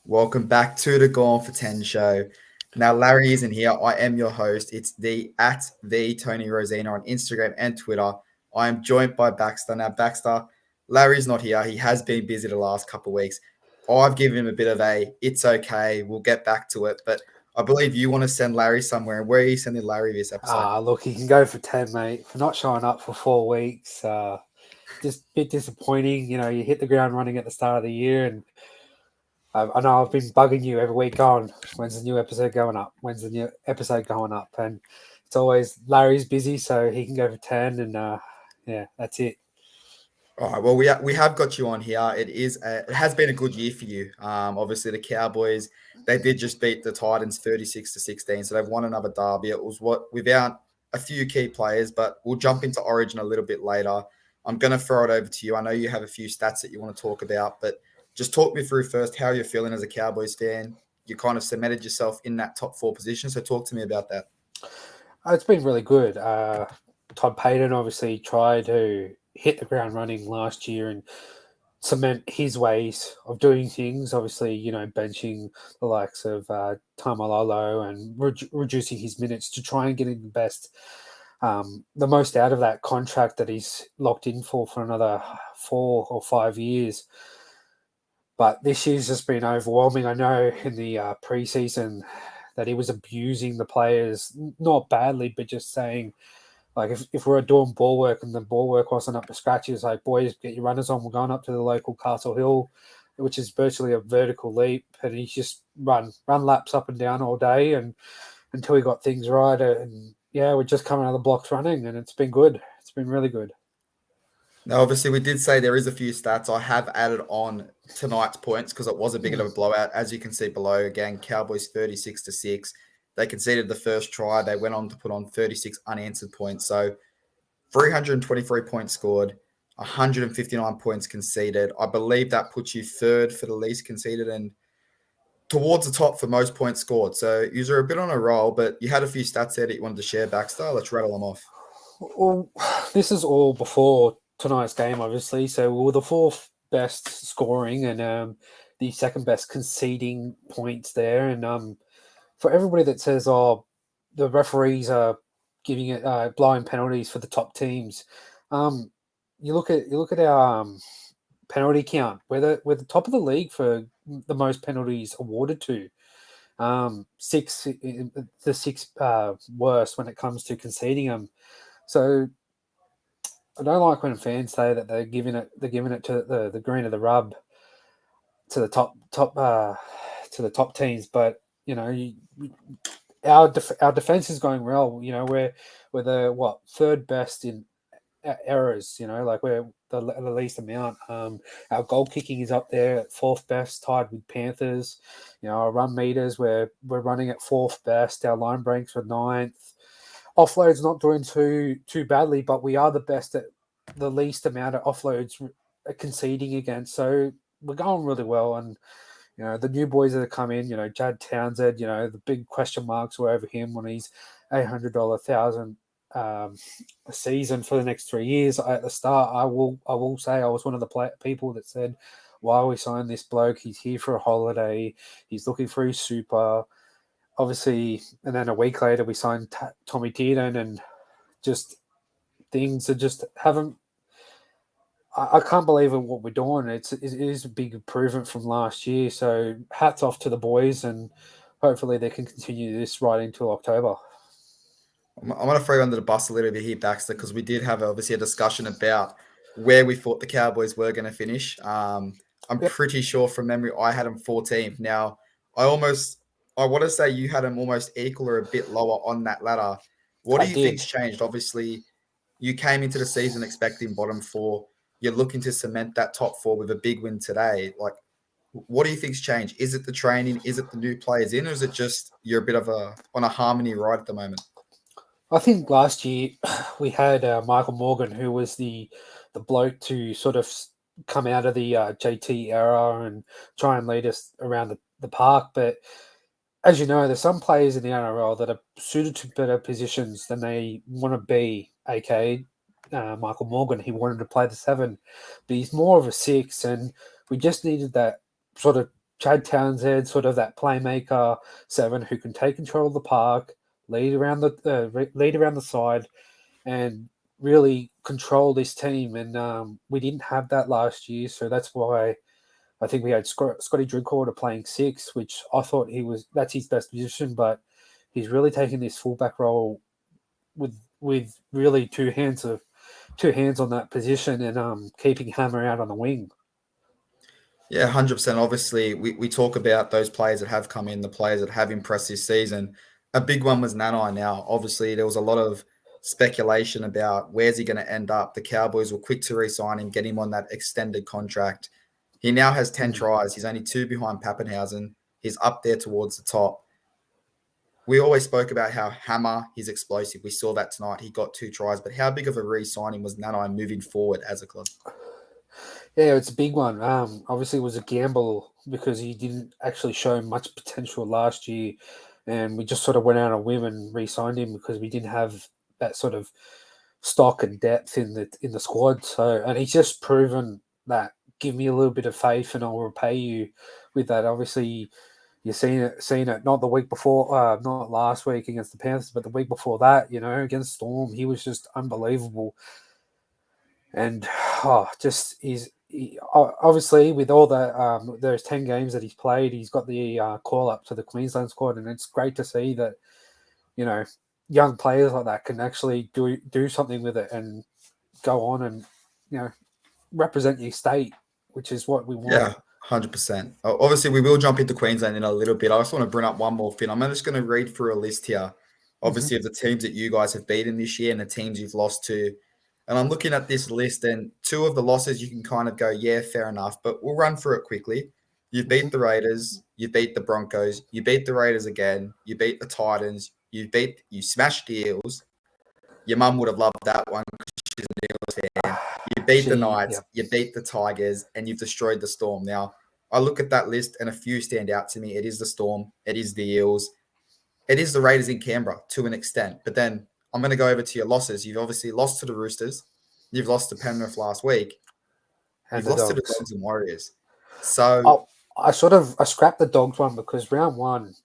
Welcome back to the Gone for 10 show. Now, Larry isn't here. I am your host. It's the Tony Rosina on Instagram and Twitter. I am joined by Baxter. Now, Baxter, Larry's not here. He has been busy the last couple of weeks. I've given him a bit of it's okay. We'll get back to it. But I believe you want to send Larry somewhere. Where are you sending Larry this episode? Look, he can go for 10, mate. For not showing up for 4 weeks, just a bit disappointing. You know, you hit the ground running at the start of the year, and I know I've been bugging you every week going, when's the new episode going up? When's the new episode going up? And it's always Larry's busy, so he can go for 10, and yeah, that's it. All right. Well, we have got you on here. It has been a good year for you. Obviously the Cowboys, they did just beat the Titans 36-16, so they've won another derby. It was without a few key players, but we'll jump into Origin a little bit later. I'm going to throw it over to you. I know you have a few stats that you want to talk about, but just talk me through first how you're feeling as a Cowboys fan. You kind of cemented yourself in that top 4 position, so talk to me about that. It's been really good. Todd Payton obviously tried to hit the ground running last year and cement his ways of doing things. Obviously, you know, benching the likes of Tamalolo and reducing his minutes to try and get him the most out of that contract that he's locked in for another 4 or 5 years. But this year's just been overwhelming. I know in the preseason that he was abusing the players, not badly, but just saying, like, if we're doing ball work and the ball work wasn't up to scratch, it's like, boys, get your runners on. We're going up to the local Castle Hill, which is virtually a vertical leap. And he's just run laps up and down all day and until he got things right. And yeah, we're just coming out of the blocks running, and it's been good. It's been really good. Now, obviously, we did say there is a few stats I have added on tonight's points because it was a bit of a blowout. As you can see below, again, Cowboys 36-6. They conceded the first try. They went on to put on 36 unanswered points. So 323 points scored, 159 points conceded. I believe that puts you third for the least conceded and towards the top for most points scored. So you're a bit on a roll, but you had a few stats there that you wanted to share, Baxter. Let's rattle them off. Well, this is all before tonight's game, obviously. So we were the fourth best scoring and the second best conceding points there. And for everybody that says, "Oh, the referees are giving it blowing penalties for the top teams," you look at our penalty count. We're the top of the league for the most penalties awarded to. The sixth worst when it comes to conceding them. So I don't like when fans say that they're giving it to the green of the rub to the top teams, but you know our defense is going well. You know we're the third best in errors. You know, like we're the least amount. Our goal kicking is up there at fourth best, tied with Panthers. You know, our run meters we're running at fourth best. Our line breaks are ninth. Offload's not doing too badly, but we are the best at the least amount of offloads conceding against. So we're going really well. And, you know, the new boys that have come in, you know, Jad Townsend, you know, the big question marks were over him when he's $800,000 a season for the next 3 years. At the start, I will say I was one of the people that said, why are we signing this bloke? He's here for a holiday. He's looking for his super. Obviously, and then a week later we signed Tommy Tiernan, and just things that just haven't. I can't believe in what we're doing. It is a big improvement from last year. So hats off to the boys, and hopefully they can continue this right into October. I'm going to throw you under the bus a little bit here, Baxter, because we did have obviously a discussion about where we thought the Cowboys were going to finish. I'm Yep. pretty sure from memory I had them 14th. Now, I want to say you had them almost equal or a bit lower on that ladder. What I do you did. think's changed? Obviously, you came into the season expecting bottom 4. You're looking to cement that top 4 with a big win today. Like, what do you think's changed? Is it the training? Is it the new players in, or is it just you're a bit of on a harmony ride at the moment? I think last year we had Michael Morgan, who was the bloke to sort of come out of the JT era and try and lead us around the park. But as you know, there's some players in the NRL that are suited to better positions than they want to be. aka Michael Morgan, he wanted to play the 7, but he's more of a 6, and we just needed that sort of Chad Townsend, sort of that playmaker 7 who can take control of the park, lead around the side, and really control this team. And we didn't have that last year, so that's why I think we had Scotty Drinkwater playing 6, which I thought that's his best position, but he's really taken this fullback role with really two hands on that position, and keeping Hammer out on the wing. Yeah, 100%. Obviously, we talk about those players that have come in, the players that have impressed this season. A big one was Nanai now. Obviously, there was a lot of speculation about where's he going to end up. The Cowboys were quick to re-sign him, get him on that extended contract. He now has 10 tries. He's only 2 behind Pappenhausen. He's up there towards the top. We always spoke about how Hammer, he's explosive. We saw that tonight. He got 2 tries. But how big of a re-signing was Nanai moving forward as a club? Yeah, it's a big one. Obviously, it was a gamble because he didn't actually show much potential last year, and we just sort of went out on a whim and re-signed him because we didn't have that sort of stock and depth in the squad. So, and he's just proven that. Give me a little bit of faith, and I'll repay you with that. Obviously, you've seen it. Not the week before, not last week against the Panthers, but the week before that. Against Storm, he was just unbelievable. And obviously with all the those 10 games that he's played, he's got the call up to the Queensland squad, and it's great to see that young players like that can actually do something with it and go on and represent your state, which is what we want. Yeah, 100%. Obviously, we will jump into Queensland in a little bit. I just want to bring up one more thing. I'm just going to read through a list here, obviously, of the teams that you guys have beaten this year and the teams you've lost to. And I'm looking at this list, and 2 of the losses you can kind of go, yeah, fair enough. But we'll run through it quickly. You beat the Raiders. You beat the Broncos. You beat the Raiders again. You beat the Titans. You smashed the Eels. Your mum would have loved that one because she's an Eels fan. You beat the Knights, you beat the Tigers, and you've destroyed the Storm. Now, I look at that list and a few stand out to me. It is the Storm. It is the Eels. It is the Raiders in Canberra to an extent. But then I'm going to go over to your losses. You've obviously lost to the Roosters. You've lost to Penrith last week. And you've lost to the Dogs and Warriors. So I scrapped the Dogs one because round one,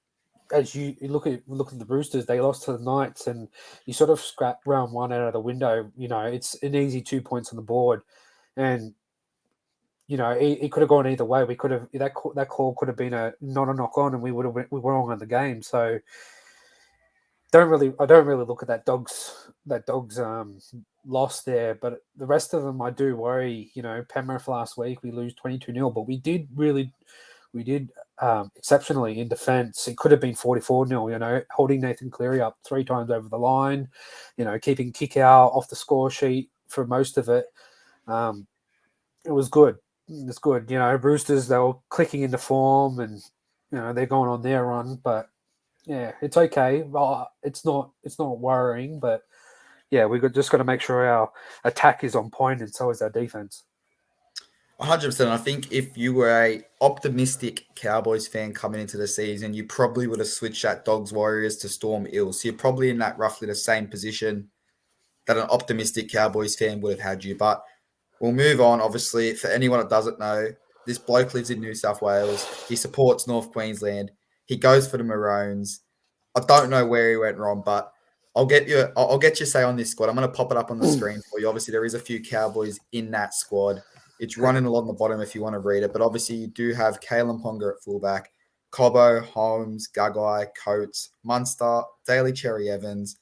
as you look at the Roosters, they lost to the Knights, and you sort of scrap round one out of the window. It's an easy 2 points on the board, and it could have gone either way. We could have that call could have been not a knock on, and we were on the game. So I don't really look at that Dogs loss there, but the rest of them I do worry. Penrith last week we lose 22-0, but we did exceptionally in defence. It could have been 44-0, holding Nathan Cleary up 3 times over the line, keeping Kikau off the score sheet for most of it. It was good. It's good. Roosters, they were clicking into form, and they're going on their run, but yeah, it's okay. Well, it's not worrying, but yeah, just got to make sure our attack is on point, and so is our defense. 100%. I think if you were a optimistic Cowboys fan coming into the season, you probably would have switched that Dogs Warriors to Storm Eels. So you're probably in that roughly the same position that an optimistic Cowboys fan would have had you. But we'll move on. Obviously, for anyone that doesn't know, this bloke lives in New South Wales. He supports North Queensland. He goes for the Maroons. I don't know where he went wrong, but I'll get you say on this squad. I'm going to pop it up on the screen for you. Obviously, there is a few Cowboys in that squad. It's running along the bottom if you want to read it. But obviously, you do have Kalen Ponga at fullback, Cobbo, Holmes, Gagai, Coates, Munster, Daly Cherry Evans,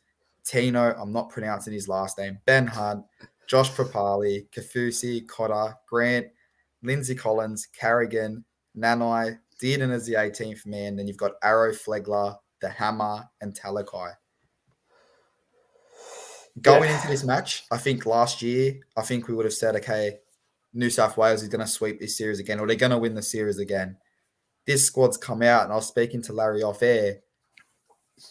Tino, I'm not pronouncing his last name, Ben Hunt, Josh Papali, Kafusi, Cotter, Grant, Lindsay Collins, Carrigan, Nanai, Dearden as the 18th man. Then you've got Arrow, Flegler, the Hammer, and Talakai. Going into this match, I think last year, we would have said, okay, New South Wales is going to sweep this series again, or they're going to win the series again. This squad's come out, and I was speaking to Larry off air.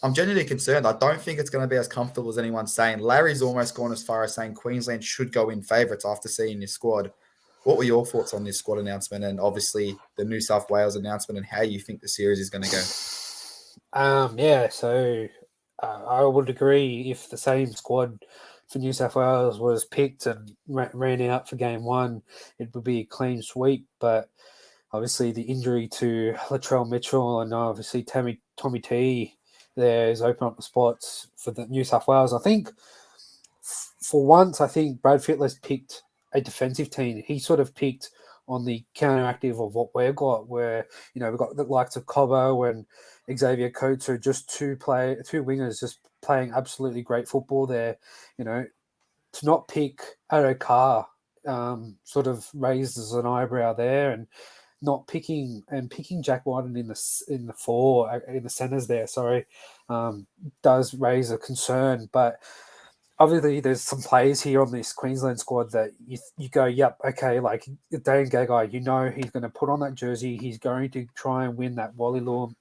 I'm genuinely concerned. I don't think it's going to be as comfortable as anyone's saying. Larry's almost gone as far as saying Queensland should go in favourites after seeing this squad. What were your thoughts on this squad announcement and obviously the New South Wales announcement and how you think the series is going to go? I would agree if the same squad for New South Wales was picked and ran out for game one, it would be a clean sweep. But obviously the injury to Latrell Mitchell and obviously Tommy T there has opened up the spots for the New South Wales. I think for once, I think Brad Fittler's picked a defensive team. He sort of picked on the counteractive of what we've got, where we've got the likes of Cobbo and Xavier Coates are just two wingers just playing absolutely great football there. To not pick Ado Carr sort of raises an eyebrow there, and not picking Jack Whiten in the centers there. Sorry, does raise a concern, but obviously there's some players here on this Queensland squad that you go, yep, okay, like Dane Gagai, he's going to put on that jersey. He's going to try and win that Wally Lewis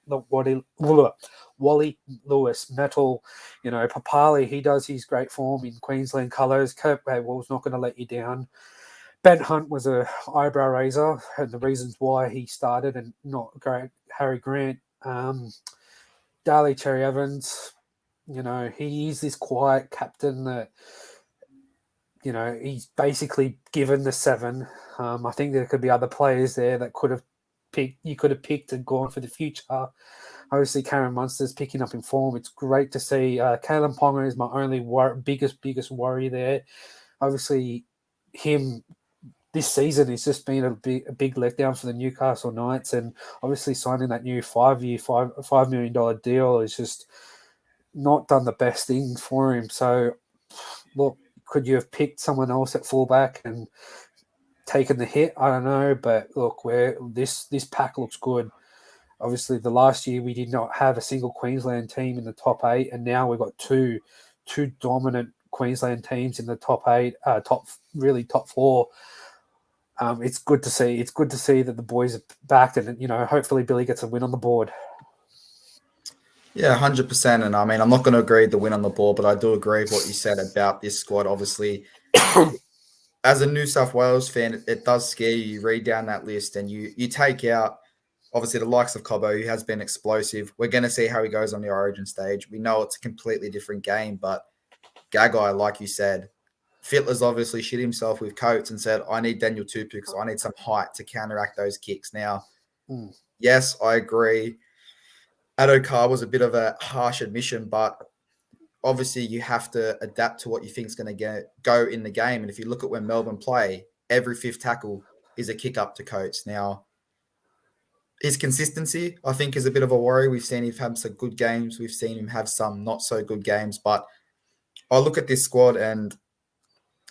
medal. Papali, he does his great form in Queensland colours. Kurt Gaywell's not going to let you down. Ben Hunt was a eyebrow raiser, and the reasons why he started and not Harry Grant. Darley Cherry Evans, he is this quiet captain that, he's basically given the 7. I think there could be other players there that you could have picked and gone for the future. Obviously, Karen Munster's picking up in form. It's great to see. Kalen Ponga is my only biggest worry there. Obviously, him this season has just been a big letdown for the Newcastle Knights, and obviously signing that new 5-year, $5 million deal is just not done the best thing for him. So, look, could you have picked someone else at fullback and taken the hit? I don't know, but look, this pack looks good. Obviously, the last year we did not have a single Queensland team in the top 8, and now we've got two dominant Queensland teams in the top 8, top 4. It's good to see. It's good to see that the boys are back, and hopefully Billy gets a win on the board. Yeah, 100%. And I mean, I'm not going to agree with the win on the board, but I do agree with what you said about this squad. Obviously, as a New South Wales fan, it does scare you. You read down that list and you take out, obviously, the likes of Cobbo, who has been explosive. We're going to see how he goes on the Origin stage. We know it's a completely different game, but Gagai, like you said, Fittler's obviously shit himself with Coates and said, I need Daniel Tupu because I need some height to counteract those kicks. Now, yes, I agree. Ado Carr was a bit of a harsh admission, but obviously you have to adapt to what you think is going to go in the game. And if you look at when Melbourne play, every 5th tackle is a kick up to Coates. Now, his consistency, I think, is a bit of a worry. We've seen him have some good games. We've seen him have some not so good games. But I look at this squad and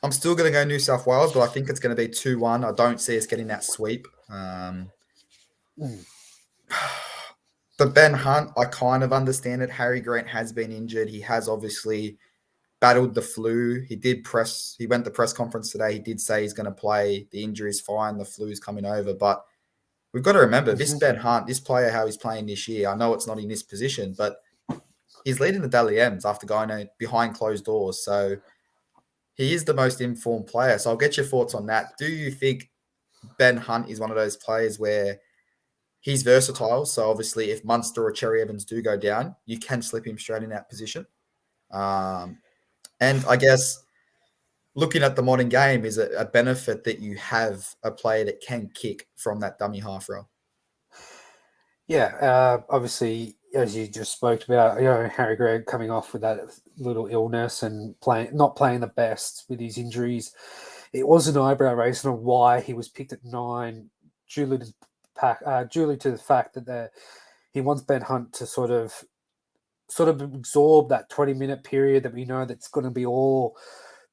I'm still going to go New South Wales, but I think it's going to be 2-1. I don't see us getting that sweep. But Ben Hunt, I kind of understand it. Harry Grant has been injured. He has obviously battled the flu. He went to press conference today. He did say he's going to play. The injury's fine. The flu's coming over. But we've got to remember, this Ben Hunt, this player, how he's playing this year, I know it's not in this position, but he's leading the Dally M's after going behind closed doors. So he is the most informed player. So I'll get your thoughts on that. Do you think Ben Hunt is one of those players where he's versatile? So obviously if Munster or Cherry Evans do go down, you can slip him straight in that position. And I guess looking at the modern game, is it a benefit that you have a player that can kick from that dummy half row? Yeah, obviously, as you just spoke about, Harry Grant coming off with that little illness and not playing the best with his injuries. It was an eyebrow raiser on why he was picked at 9, due to the fact that he wants Ben Hunt to sort of absorb that 20-minute period that we know that's going to be all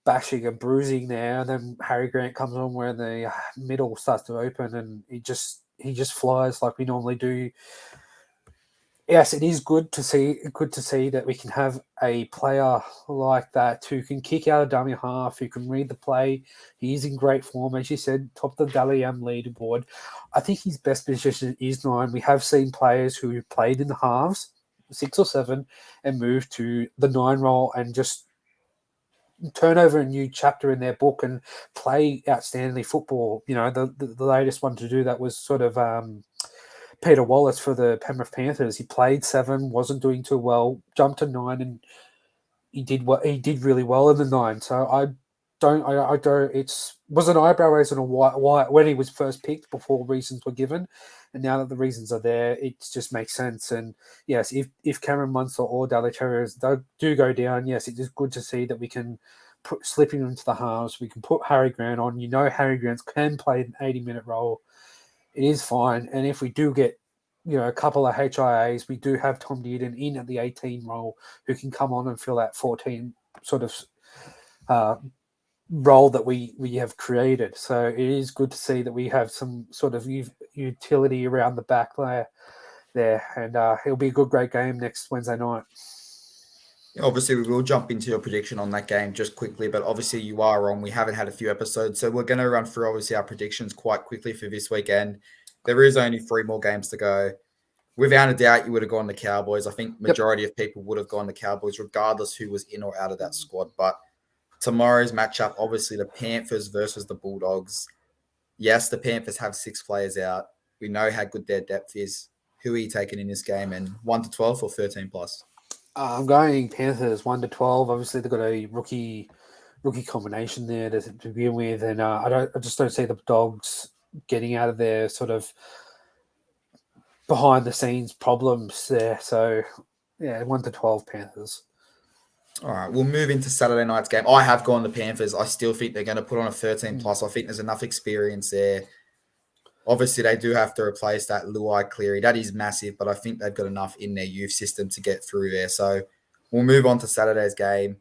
bashing and bruising there. And then Harry Grant comes on where the middle starts to open and he just flies like we normally do. Yes, it is good to see that we can have a player like that who can kick out a dummy half, who can read the play. He is in great form, as you said, top of the Dally M leaderboard. I think his best position is 9. We have seen players who played in the halves, 6 or 7, and moved to the 9 role and just turn over a new chapter in their book and play outstandingly football. The latest one to do that was sort of Peter Wallace for the Penrith Panthers. He played 7, wasn't doing too well, jumped to 9, and he did really well in the 9. So I don't. It's was an eyebrow raise on a why when he was first picked before reasons were given, and now that the reasons are there, it just makes sense. And yes, if Cameron Munster or Daly Terriers do go down, yes, it is good to see that we can slip him into the halves. We can put Harry Grant on. Harry Grant can play an 80-minute role. It is fine, and if we do get a couple of HIAs, we do have Tom Dearden in at the 18 role who can come on and fill that 14 sort of role that we have created. So it is good to see that we have some sort of utility around the back there, and it'll be a great game next Wednesday night. Obviously, we will jump into your prediction on that game just quickly, but obviously you are wrong. We haven't had a few episodes, so we're going to run through obviously our predictions quite quickly for this weekend. There is only 3 more games to go. Without a doubt, you would have gone the Cowboys. I think majority of people would have gone the Cowboys, regardless who was in or out of that squad. But tomorrow's matchup, obviously the Panthers versus the Bulldogs. Yes, the Panthers have 6 players out. We know how good their depth is. Who are you taking in this game? And 1-12 or 13+? I'm going Panthers 1-12. Obviously, they've got a rookie combination there to begin with, and I just don't see the Dogs getting out of their sort of behind the scenes problems there. So yeah, 1-12 Panthers. All right, we'll move into Saturday night's game. I have gone the Panthers. I still think they're going to put on a 13+. I think there's enough experience there. Obviously, they do have to replace that Luai Cleary. That is massive, but I think they've got enough in their youth system to get through there. So we'll move on to Saturday's game.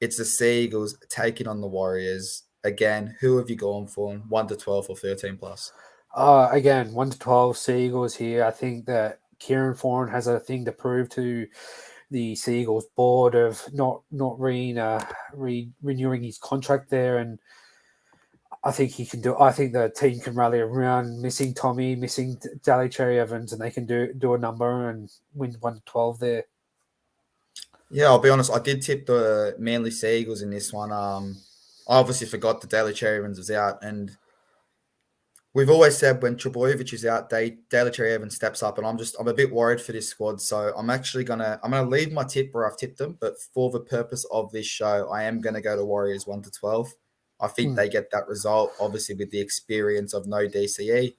It's the Sea Eagles taking on the Warriors. Again, who have you gone for? 1-12 or 13+? Again, 1-12 Sea Eagles here. I think that Kieran Foran has a thing to prove to the Sea Eagles board of not renewing his contract there, and I think he can do. I think the team can rally around missing Tommy, missing Daly Cherry Evans, and they can do a number and win 1-12 there. Yeah, I'll be honest. I did tip the Manly Sea Eagles in this one. I obviously forgot the Daly Cherry Evans was out, and we've always said when Trebojevic is out, Daly Cherry Evans steps up, and I'm a bit worried for this squad. So I'm gonna leave my tip where I've tipped them, but for the purpose of this show, I am gonna go to Warriors 1-12. I think they get that result. Obviously, with the experience of no DCE,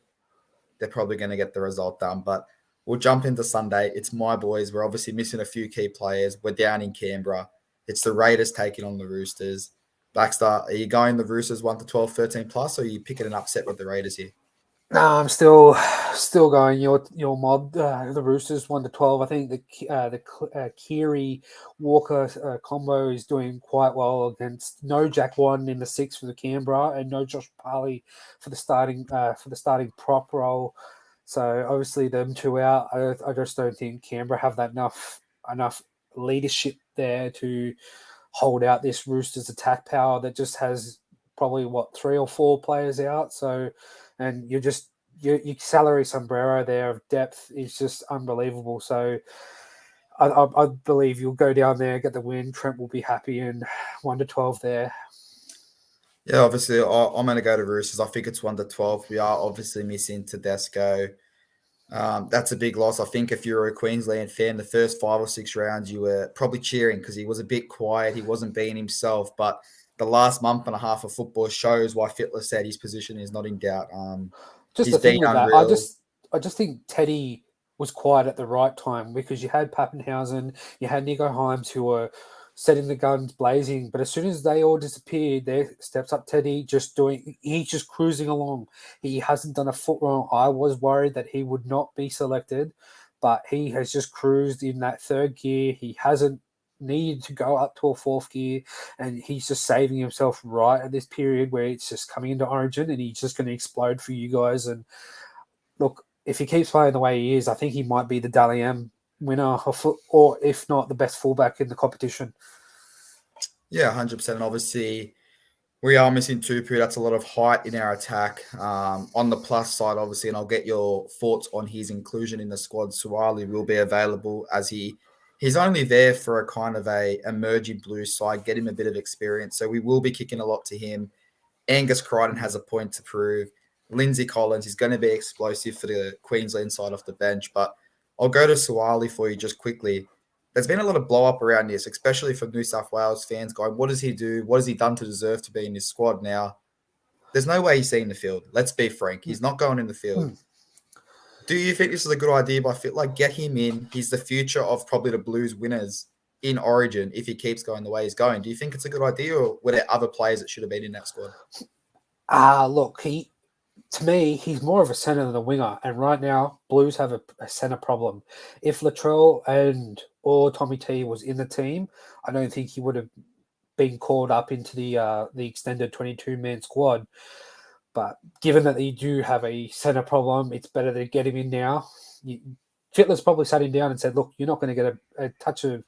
they're probably going to get the result done. But we'll jump into Sunday. It's my boys. We're obviously missing a few key players. We're down in Canberra. It's the Raiders taking on the Roosters. Baxter, are you going the Roosters 1-12, 13+, or are you picking an upset with the Raiders here? No, I'm still going your mob, the Roosters 1-12. I think the Keary Walker combo is doing quite well against no Jack Wadden in the 6 for the Canberra and no Josh Parley for the starting prop role. So obviously them two out. I just don't think Canberra have that enough leadership there to hold out this Roosters attack power that just has probably 3 or 4 players out. So. And your salary sombrero there of depth is just unbelievable. So I believe you'll go down there, get the win. Trent will be happy, and 1-12 there. Yeah, obviously I'm going to go to Roosters. I think it's 1-12. We are obviously missing Tedesco. That's a big loss. I think if you're a Queensland fan, the first 5 or 6 rounds you were probably cheering because he was a bit quiet. He wasn't being himself, but the last month and a half of football shows why Fittler said his position is not in doubt. Just the thing with that, I just think Teddy was quiet at the right time because you had Pappenhausen, you had Nico Himes who were setting the guns blazing, but as soon as they all disappeared, there steps up Teddy he's just cruising along. He hasn't done a foot wrong. I was worried that he would not be selected, but he has just cruised in that 3rd gear. He hasn't needed to go up to a 4th gear, and he's just saving himself right at this period where it's just coming into Origin, and he's just going to explode for you guys. And look, if he keeps playing the way he is, I think he might be the Dally M winner, or if not, the best fullback in the competition. Yeah, 100%. And obviously, we are missing Tupu. That's a lot of height in our attack. On the plus side, obviously, and I'll get your thoughts on his inclusion in the squad. Suwali will be available as he's only there for a kind of a emerging blue side, get him a bit of experience. So we will be kicking a lot to him. Angus Crichton has a point to prove. Lindsay Collins is going to be explosive for the Queensland side off the bench. But I'll go to Suwali for you just quickly. there's been a lot of blow up around this, especially for New South Wales fans going, what does he do? What has he done to deserve to be in this squad now? There's no way he's seeing the field. Let's be frank. He's not going in the field. Do you think this is a good idea? But I feel like get him in. He's the future of probably the Blues winners in Origin if he keeps going the way he's going. Do you think it's a good idea, or were there other players that should have been in that squad? Look, to me, he's more of a centre than a winger. And right now, Blues have a centre problem. If Latrell or Tommy T was in the team, I don't think he would have been called up into the extended 22-man squad. But given that you do have a centre problem, it's better to get him in now. Fittler's probably sat him down and said, look, you're not going to get a touch of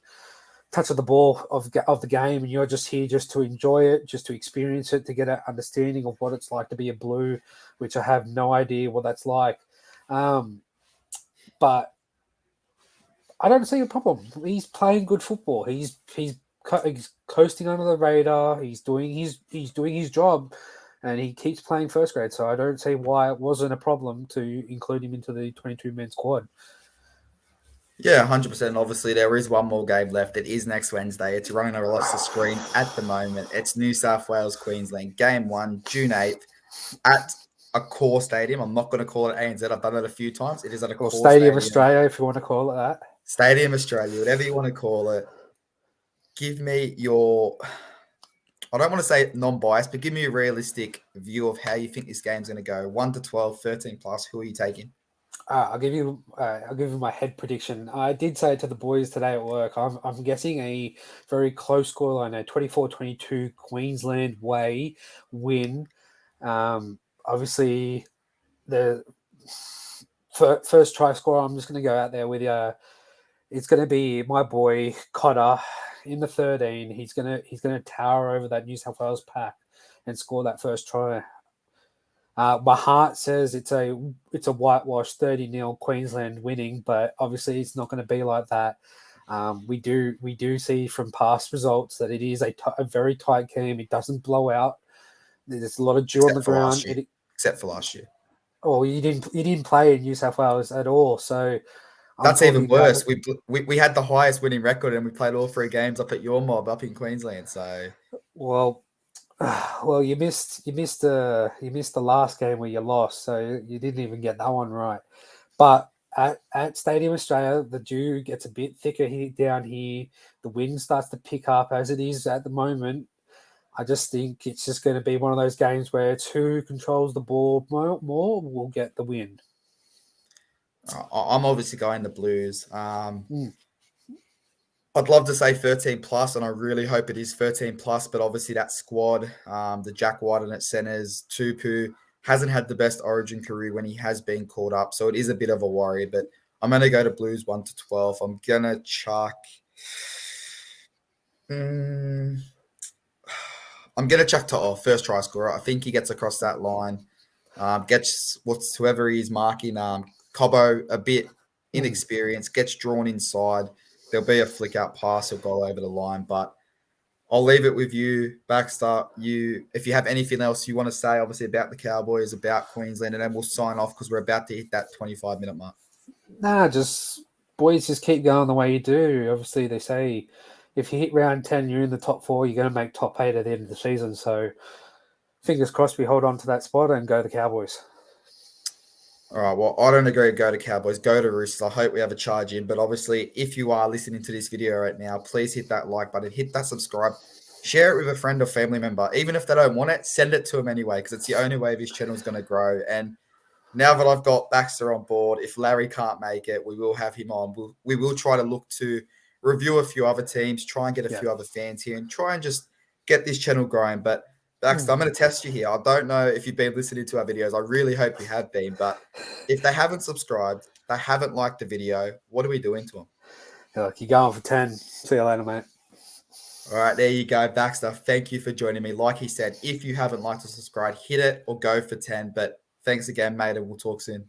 the ball of the game, and you're just here just to enjoy it, just to experience it, to get an understanding of what it's like to be a Blue, which I have no idea what that's like. But I don't see a problem. He's playing good football. He's coasting under the radar. He's doing his job, and he keeps playing first grade. So I don't see why it wasn't a problem to include him into the 22-man squad. Yeah, 100%. Obviously, there is one more game left. It is next Wednesday. It's running across the screen at the moment. It's New South Wales, Queensland. Game 1, June 8th, at a core stadium. I'm not going to call it ANZ. I've done it a few times. It is at a core Stadium Australia, if you want to call it that. Stadium Australia, whatever you want to call it. Give me your, I don't want to say non-biased, but give me a realistic view of how you think this game's going to go. 1 to 12, 13 plus. Who are you taking? I'll give you my head prediction. I did say to the boys today at work, I'm guessing a very close scoreline, a 24-22 Queensland way win. Obviously, the first try scorer, I'm just going to go out there with it's going to be my boy Cotter in the 13. He's going to tower over that New South Wales pack and score that first try. My heart says it's a whitewash 30-0 Queensland winning, but obviously it's not going to be like that. We do see from past results that it is a very tight game. It doesn't blow out. There's a lot of dew on the ground. Except for last year. Oh, you didn't play in New South Wales at all, so that's even worse. We had the highest winning record, and we played all 3 games up at your mob up in Queensland. So Well, you missed the last game where you lost, so you didn't even get that one right. But at Stadium Australia, the dew gets a bit thicker down here. The wind starts to pick up as it is at the moment. I just think it's just going to be one of those games where it's who controls the ball more will get the win. I'm obviously going the Blues. I'd love to say 13 plus, and I really hope it is 13 plus, but obviously that squad, the Jack White at centers, Tupu, hasn't had the best Origin career when he has been called up, so it is a bit of a worry, but I'm going to go to Blues 1 to 12. I'm going to chuck... I'm going to chuck To'o, first try scorer. I think he gets across that line, gets whoever he's marking, Cobbo, a bit inexperienced, gets drawn inside. There'll be a flick out pass or goal over the line, but I'll leave it with you, Baxter. If you have anything else you want to say, obviously about the Cowboys, about Queensland, and then we'll sign off because we're about to hit that 25-minute mark. Boys, just keep going the way you do. Obviously, they say if you hit round 10, you're in the top 4, you're going to make top 8 at the end of the season. So fingers crossed we hold on to that spot and go the Cowboys. All right, well, I don't agree to go to Cowboys. Go to Roosters. I hope we have a charge in. But obviously, if you are listening to this video right now, please hit that like button, hit that subscribe, share it with a friend or family member. Even if they don't want it, send it to them anyway, because it's the only way this channel is going to grow. And now that I've got Baxter on board, if Larry can't make it, we will have him on. We will try to look to review a few other teams, try and get a few other fans here, and try and just get this channel growing. But Baxter, I'm going to test you here. I don't know if you've been listening to our videos. I really hope you have been. But if they haven't subscribed, they haven't liked the video, what are we doing to them? You're going for 10. See you later, mate. All right, there you go, Baxter. Thank you for joining me. Like he said, if you haven't liked or subscribed, hit it or go for 10. But thanks again, mate, and we'll talk soon.